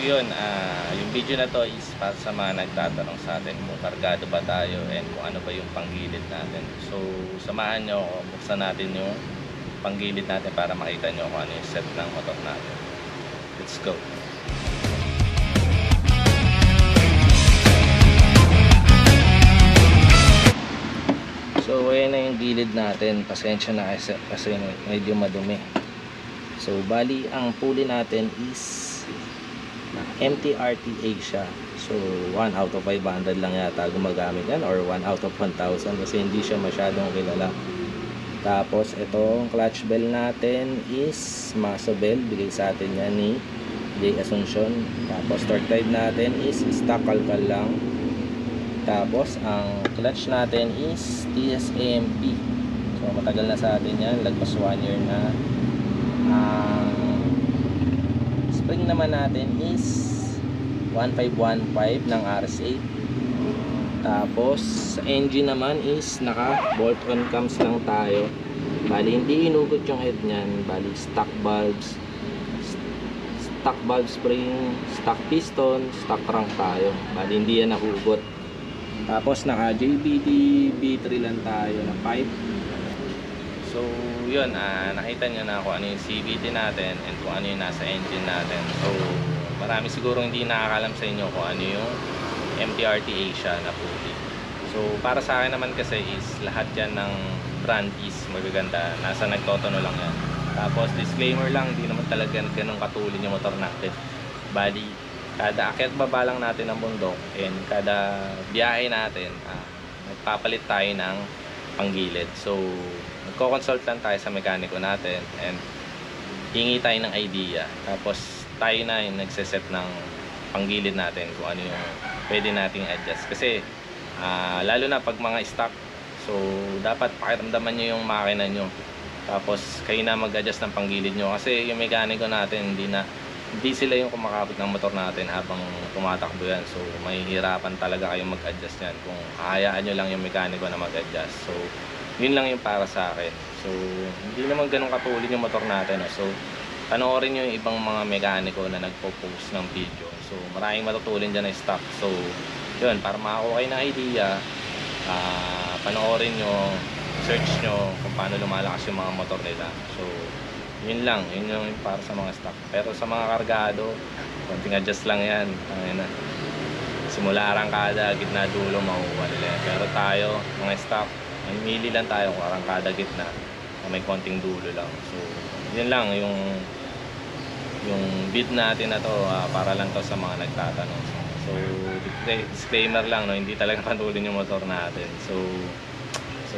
yun, yung video na to is para sa mga nagtatanong sa atin kung kargado ba tayo and kung ano ba yung panggilid natin. So samahan nyo ako, buksan natin yung panggilid natin para makita nyo kung ano yung set ng motor natin. Let's go! So ayan na yung gilid natin. Pasensya na kasi medyo madumi. So bali ang pulley natin is MTRTA siya. So 1 out of 500 lang yata gumagamit yan, or 1 out of 1,000 kasi hindi siya masyadong kilala. Tapos itong clutch bell natin is Maso bell, bigay sa atin yan ni J. Asuncion. Tapos torque drive natin is stock kalkal lang. Tapos ang clutch natin is TSAMP. So matagal na sa atin yan, lagpas 1 year na. Ang spring naman natin is 1515 ng RS8. Tapos sa engine naman is naka bolt on cams lang tayo. Bali hindi inugot yung head nyan. Bali stock valve spring, stock piston, stock crank tayo. Bali hindi yan nahugot. Tapos naka JBD B3 lang tayo na pipe. So yun, nakita nyo na kung ano yung CVT natin and kung ano yung nasa engine natin. So marami siguro hindi nakakalam sa inyo kung ano yung MTRTA siya na pulley. So para sa akin naman kasi is lahat yan ng brand is magaganda. Nasa nagtotono lang yan. Tapos disclaimer lang, hindi naman talaga ganun katulin yung motor natin. Bali, kada akyat baba lang natin ng bundok and kada biyahe natin, nagpapalit tayo ng panggilid. So nagko-consult lang tayo sa mekaniko natin and hingi tayo ng idea. Tapos tayo na yung nagseset ng panggilid natin kung ano yung pwede nating adjust. Kasi lalo na pag mga stock, so dapat pakiramdaman nyo yung makina nyo. Tapos kayo na mag-adjust ng panggilid nyo. Kasi yung mekaniko natin, hindi sila yung kumakabit ng motor natin habang tumatakbo yan. So mahihirapan talaga kayong mag-adjust yan kung hayaan nyo lang yung mekaniko na mag-adjust. So yun lang yung para sa akin. So hindi naman ganun katulin yung motor natin. So panoorin nyo yung ibang mga mekaniko na nagpo-post ng video. So maraming matutulin dyan na stock. So yun, para makakuha kayo ng idea, panoorin nyo, search nyo kung paano lumalakas yung mga motor nila. So yun lang, yun yung para sa mga stock. Pero sa mga kargado, konting adjust lang yan. Simula arangkada, gitna, dulo, makukuha nila yan. Pero tayo, mga stock, mili lang tayo kung arangkada, gitna, may konting dulo lang. So yun lang yung bid natin na to, para lang to sa mga nagtatanong. So disclaimer lang, no, hindi talaga pantulin yung motor natin. So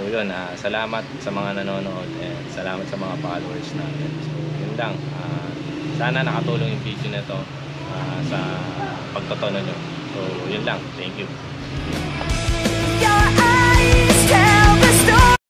yun, salamat sa mga nanonood and salamat sa mga followers natin. So yun lang, sana nakatulong yung video na to sa pagtotono nyo. So yun lang, thank you.